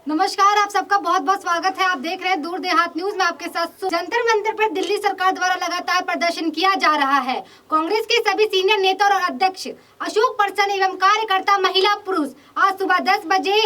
नमस्कार, आप सबका बहुत बहुत स्वागत है। आप देख रहे हैं दूर देहात न्यूज में आपके साथ। जंतर मंतर पर दिल्ली सरकार द्वारा लगातार प्रदर्शन किया जा रहा है। कांग्रेस के सभी सीनियर नेता और अध्यक्ष अशोक परसन एवं कार्यकर्ता महिला पुरुष आज सुबह 10 बजे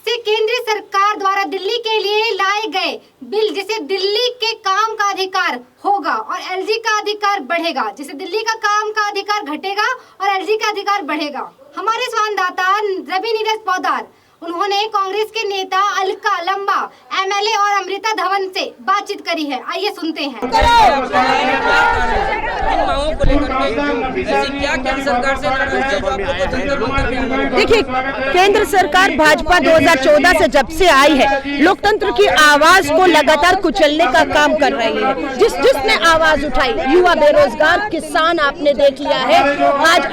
से केंद्र सरकार द्वारा दिल्ली के लिए लाए गए बिल जिसे दिल्ली के काम का अधिकार होगा और एलजी का अधिकार बढ़ेगा, जिसे दिल्ली का काम का अधिकार घटेगा और एलजी का अधिकार बढ़ेगा। हमारे संवाददाता रवि नीरज पौदार उन्होंने कांग्रेस के नेता अलका लंबा, एमएलए और अमृता धवन से बातचीत करी है। आइए सुनते हैं। देखिए, केंद्र सरकार भाजपा 2014 से जब से आई है, लोकतंत्र की आवाज को लगातार कुचलने का काम कर रही है। जिसने आवाज उठाई, युवा, बेरोजगार, किसान, आपने देख लिया है।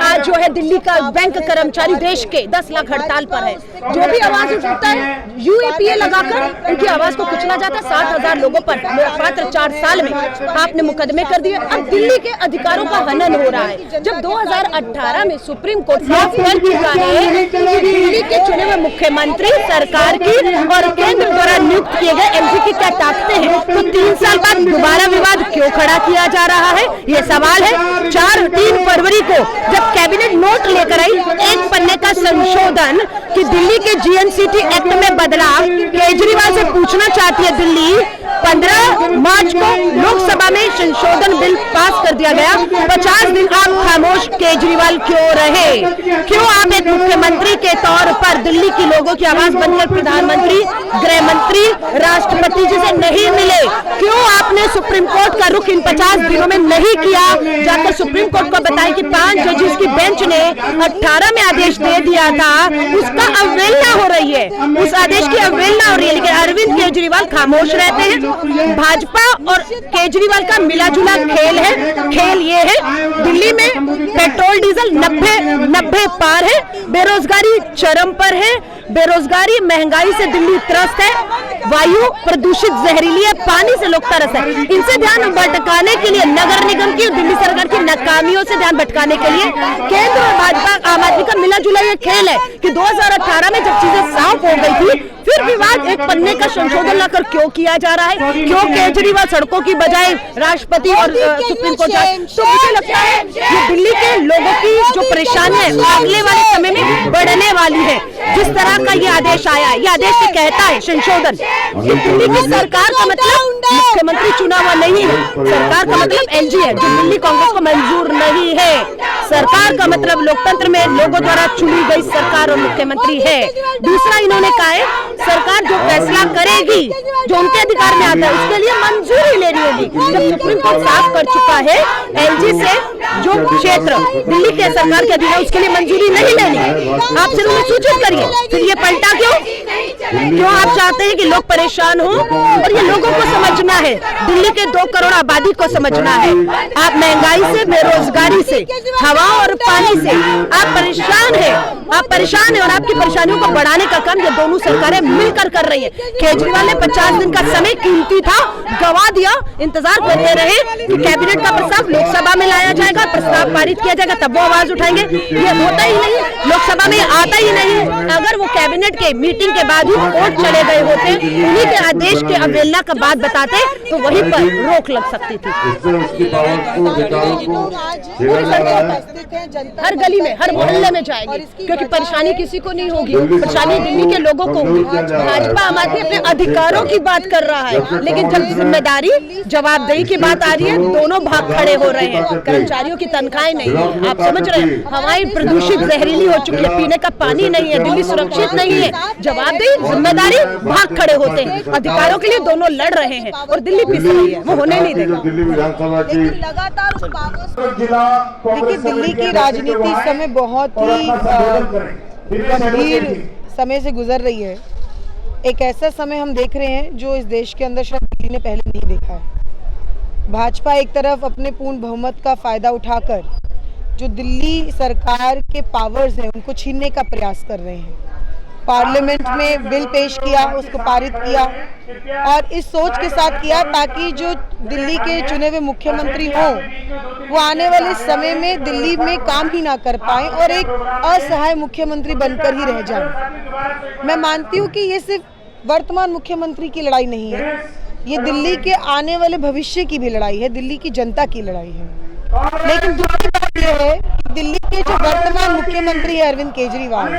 आज जो है दिल्ली का बैंक कर्मचारी देश के 10 लाख हड़ताल पर है। जो भी आवाज उठाता है, यूएपीए लगाकर उनकी आवाज को कुचला जाता है। 60,000 लोगों पर मात्र 4 साल में आपने मुकदमे कर दिए। अब दिल्ली के अधिकारों का हनन हो रहा है। जब 2018 में सुप्रीम कोर्ट साफ कर चुका है कि दिल्ली के चुने हुए मुख्यमंत्री, सरकार की और केंद्र द्वारा नियुक्त किए गए एलजी की क्या ताकतें हैं, तो 3 साल बाद दोबारा विवाद क्यों खड़ा किया जा रहा है, ये सवाल है। 3 फरवरी को जब कैबिनेट नोट लेकर आई, एक पन्ने का संशोधन कि दिल्ली के जीएनसीटी एक्ट में बदलाव, केजरीवाल से पूछना चाहती है दिल्ली। 15 मार्च को लोकसभा में संशोधन बिल पास कर दिया गया। 50 दिन आप खामोश केजरीवाल क्यों रहे? क्यों आप एक मुख्यमंत्री के तौर पर दिल्ली के लोगों की आवाज बनकर प्रधानमंत्री, गृह मंत्री, राष्ट्रपति जी से नहीं मिले? क्यों आपने सुप्रीम कोर्ट का रुख इन 50 दिनों में नहीं किया? जाकर सुप्रीम कोर्ट को बताया कि 5 जजेस की बेंच ने 18 में आदेश दे दिया था, उसका अवहेलना हो रही है। उस आदेश की अवहेलना हो रही है, लेकिन अरविंद केजरीवाल खामोश रहते हैं। भाजपा और केजरीवाल का मिला जुला खेल है। खेल ये है, दिल्ली में पेट्रोल डीजल 90 पार है, बेरोजगारी चरम पर है। बेरोजगारी, महंगाई से दिल्ली त्रस्त है, वायु प्रदूषित जहरीली है, पानी से लोग तरस है। इनसे ध्यान भटकाने के लिए नगर निगम की, दिल्ली सरकार की नाकामियों से ध्यान भटकाने के लिए केंद्र और भाजपा, आम आदमी का मिला जुला ये खेल है कि 2018 में जब चीजें साफ हो गई थी, फिर विवाद एक पन्ने का संशोधन लाकर क्यों किया जा रहा है? क्यों केजरीवाल सड़कों की बजाय राष्ट्रपति और सुप्रीम कोर्ट जाए? तो मुझे लगता है ये दिल्ली के लोगों की जो परेशानी है अगले वाले समय में बढ़ने वाली है। जिस तरह का ये आदेश आया है, ये आदेश से कहता है संशोधन कि दिल्ली की सरकार का मतलब मुख्यमंत्री चुना हुआ नहीं है, सरकार का मतलब एलजी है, जो दिल्ली कांग्रेस को मंजूर नहीं है। सरकार का मतलब लोकतंत्र में लोगों द्वारा चुनी गई सरकार और मुख्यमंत्री है। दूसरा, इन्होंने कहा है सरकार जो फैसला करेगी, जो उनके अधिकार में आता है, उसके लिए मंजूरी लेनी होगी। जब सुप्रीम कोर्ट साफ कर चुका है एलजी से जो क्षेत्र दिल्ली के सरकार के अधीन है, उसके लिए मंजूरी नहीं लेनी, आप सिर्फ उन्हें सूचित करिए। फिर ये पलटा क्यों? आप चाहते हैं कि लोग परेशान हो? और ये लोगों को समझना है, दिल्ली के 2 करोड़ आबादी को समझना है। आप महंगाई से, बेरोजगारी से, हवा और पानी से आप परेशान हैं। आप परेशान हैं और आपकी परेशानियों को बढ़ाने का काम ये दोनों सरकारें मिलकर कर रही है। केजरीवाल ने 50 दिन का समय कीमती था, गवा दिया। इंतजार करते रहे कि कैबिनेट का प्रस्ताव लोकसभा में लाया जाएगा, प्रस्ताव पारित किया जाएगा, तब वो आवाज उठाएंगे। ये होता ही नहीं, लोकसभा में आता ही नहीं। अगर वो कैबिनेट के मीटिंग के बाद ही कोर्ट चले गए होते, उन्हीं के आदेश के अवहेलना का बात बताते, तो वहीं पर रोक लग सकती थी। हर गली में, हर मोहल्ले में जाएगी, क्योंकि परेशानी किसी को नहीं होगी, परेशानी दिल्ली के लोगों को होगी। भाजपा, आम आदमी अपने अधिकारों की बात कर रहा है, लेकिन जब जिम्मेदारी, जवाबदेही की बात आ रही है, दोनों भाग खड़े हो रहे हैं। कर्मचारियों की तनख्वाहें नहीं है, आप समझ रहे हैं, हवाएं प्रदूषित जहरीली हो चुकी है, पीने का पानी नहीं है, दिल्ली सुरक्षित नहीं है। जवाबदेही, जिम्मेदारी, भाग खड़े होते हैं। अधिकारों के लिए दोनों लड़ रहे हैं और दिल्ली पिस रही है, वो होने नहीं देगा। दिल्ली विधानसभा की लगातार देखिए, दिल्ली की राजनीति इस समय बहुत ही गंभीर समय से गुजर रही है। एक ऐसा समय हम देख रहे हैं जो इस देश के अंदर शायद दिल्ली ने पहले नहीं देखा है। भाजपा एक तरफ अपने पूर्ण बहुमत का फायदा उठाकर जो दिल्ली सरकार के पावर्स हैं उनको छीनने का प्रयास कर रहे हैं। पार्लियामेंट में बिल पेश किया, उसको पारित किया और इस सोच के साथ किया ताकि जो दिल्ली के चुने हुए मुख्यमंत्री हों वो आने वाले समय में दिल्ली में काम ही ना कर पाएं और एक असहाय मुख्यमंत्री बनकर ही रह जाएं। मैं मानती हूँ कि ये सिर्फ वर्तमान मुख्यमंत्री की लड़ाई नहीं है, ये दिल्ली के आने वाले भविष्य की भी लड़ाई है, दिल्ली की जनता की लड़ाई है। लेकिन दूसरी बात यह है कि दिल्ली के जो वर्तमान मुख्यमंत्री है अरविंद केजरीवाल,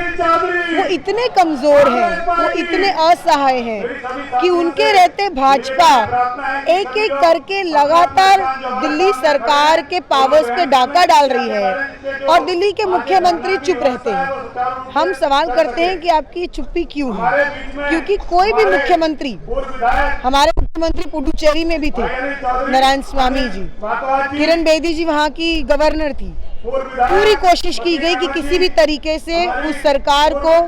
वो इतने कमजोर हैं, वो इतने असहाय हैं कि उनके रहते भाजपा एक एक करके लगातार दिल्ली सरकार के पावर्स पे डाका डाल रही है और दिल्ली के मुख्यमंत्री चुप रहते हैं। हम सवाल करते हैं कि आपकी चुप्पी क्यों है? क्योंकि कोई भी मुख्यमंत्री, हमारे मुख्यमंत्री पुडुचेरी में भी थे नारायण स्वामी जी, किरण बेदी जी वहाँ की गवर्नर थी, पूरी कोशिश की गई कि किसी भी तरीके से उस सरकार को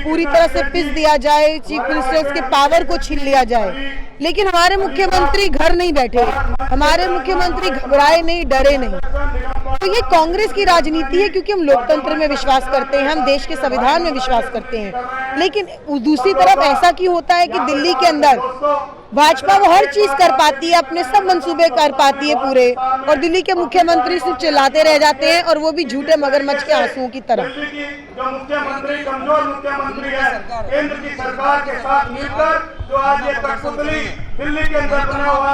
पूरी तरह से पिस दिया जाए, चीफ मिनिस्टर्स के पावर को छीन लिया जाए। लेकिन हमारे मुख्यमंत्री घर नहीं बैठे, हमारे मुख्यमंत्री घबराए नहीं, डरे नहीं। तो ये कांग्रेस की राजनीति है, क्योंकि हम लोकतंत्र में विश्वास करते हैं, हम देश के संविधान में विश्वास करते हैं। लेकिन दूसरी तरफ ऐसा क्यों होता है कि दिल्ली के अंदर भाजपा वो हर चीज कर पाती है, अपने सब मंसूबे कर पाती है पूरे, और दिल्ली के मुख्यमंत्री सिर्फ चिल्लाते रह जाते हैं, और वो भी झूठे मगरमच्छ के आंसुओं की तरह। जो मुख्यमंत्री कमजोर मुख्यमंत्री है, केंद्र की सरकार के साथ मिलकर जो आज ये कठपुतली दिल्ली के अंदर बना हुआ,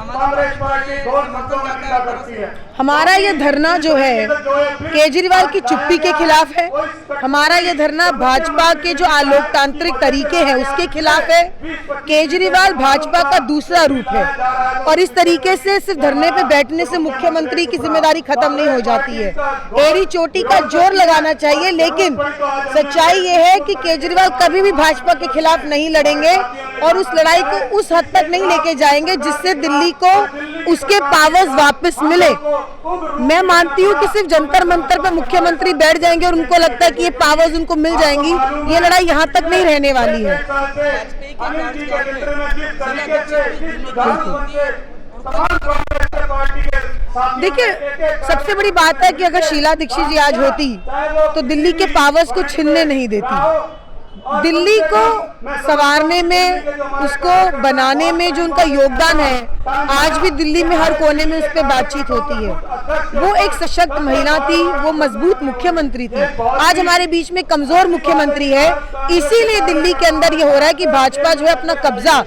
कांग्रेस पार्टी बहुत शब्दों में निंदा करती है। हमारा ये धरना जो है केजरीवाल की चुप्पी के खिलाफ है, हमारा ये धरना भाजपा के जो अलोकतांत्रिक तरीके हैं उसके खिलाफ है। केजरीवाल भाजपा का दूसरा रूप है, और इस तरीके से सिर्फ धरने पे बैठने से मुख्यमंत्री की जिम्मेदारी खत्म नहीं हो जाती है। एड़ी चोटी का जोर लगाना चाहिए, लेकिन सच्चाई ये है कि केजरीवाल कभी भी भाजपा के खिलाफ नहीं लड़ेंगे और उस लड़ाई को उस हद तक नहीं लेके जाएंगे जिससे दिल्ली को उसके पावर्स वापस मिले। मैं मानती हूँ कि सिर्फ जंतर मंतर पर मुख्यमंत्री बैठ जाएंगे और उनको लगता है कि ये पावर्स उनको मिल जाएंगी, ये लड़ाई यहाँ तक नहीं रहने वाली है। देखिए, सबसे बड़ी बात है कि अगर शीला दीक्षित जी आज होती तो दिल्ली के पावर्स को छीनने नहीं देती। दिल्ली को संवारने में, उसको बनाने में जो उनका योगदान है, आज भी दिल्ली में हर कोने में उस पर बातचीत होती है। वो एक सशक्त महिला थी, वो मजबूत मुख्यमंत्री थी। आज हमारे बीच में कमजोर मुख्यमंत्री है, इसीलिए दिल्ली के अंदर ये हो रहा है कि भाजपा जो है अपना कब्जा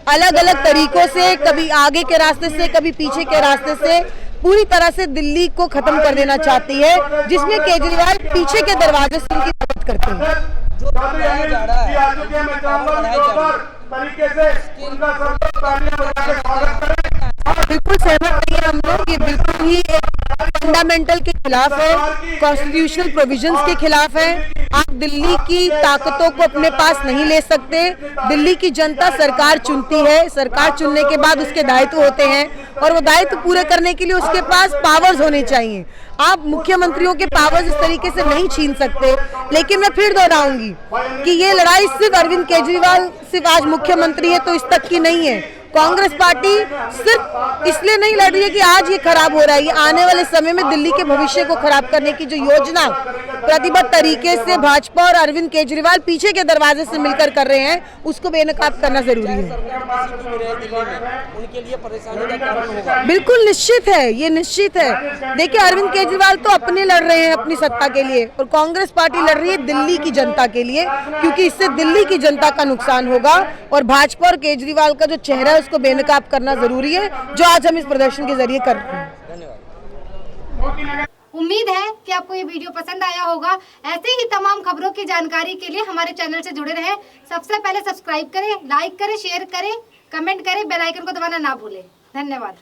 अलग अलग तरीकों से, कभी आगे के रास्ते से, कभी पीछे के रास्ते से, पूरी तरह से दिल्ली को खत्म कर देना चाहती है, जिसमें केजरीवाल पीछे के दरवाजे से उनकी मदद करते हैं। जो बनाया जा रहा है, मैं चाहूंगा तरीके से उनका सब तालियां बजा के स्वागत करें। बिल्कुल सहमत नहीं है हम लोग, ये बिल्कुल ही फंडामेंटल के खिलाफ है, कॉन्स्टिट्यूशनल प्रोविजंस के खिलाफ है। आप दिल्ली की ताकतों को अपने पास नहीं ले सकते। दिल्ली की जनता सरकार चुनती है, सरकार चुनने के बाद उसके दायित्व होते हैं, और वो दायित्व पूरे करने के लिए उसके पास पावर्स होने चाहिए। आप मुख्यमंत्रियों के पावर्स इस तरीके से नहीं छीन सकते। लेकिन मैं फिर दोहराऊंगी कि ये लड़ाई सिर्फ अरविंद केजरीवाल सिर्फ आज मुख्यमंत्री है तो इस तक की नहीं है। कांग्रेस पार्टी सिर्फ इसलिए नहीं लड़ रही है कि आज ये खराब हो रहा है, ये आने वाले समय में दिल्ली के भविष्य को खराब करने की जो योजना प्रतिबद्ध तरीके से भाजपा और अरविंद केजरीवाल पीछे के दरवाजे से मिलकर कर रहे हैं, उसको बेनकाब करना जरूरी है। उनके लिए परेशानी का कारण होगा। बिल्कुल निश्चित है, ये निश्चित है। देखिए, अरविंद केजरीवाल तो अपने लड़ रहे हैं अपनी सत्ता के लिए, और कांग्रेस पार्टी लड़ रही है दिल्ली की जनता के लिए, क्योंकि इससे दिल्ली की जनता का नुकसान होगा, और भाजपा और केजरीवाल का जो चेहरा है उसको बेनकाब करना जरूरी है, जो आज हम इस प्रदर्शन के जरिए कर रहे हैं। धन्यवाद। उम्मीद है कि आपको ये वीडियो पसंद आया होगा। ऐसे ही तमाम खबरों की जानकारी के लिए हमारे चैनल से जुड़े रहें। सबसे पहले सब्सक्राइब करें, लाइक करें, शेयर करें, कमेंट करें, बेल आइकन को दबाना ना भूलें। धन्यवाद।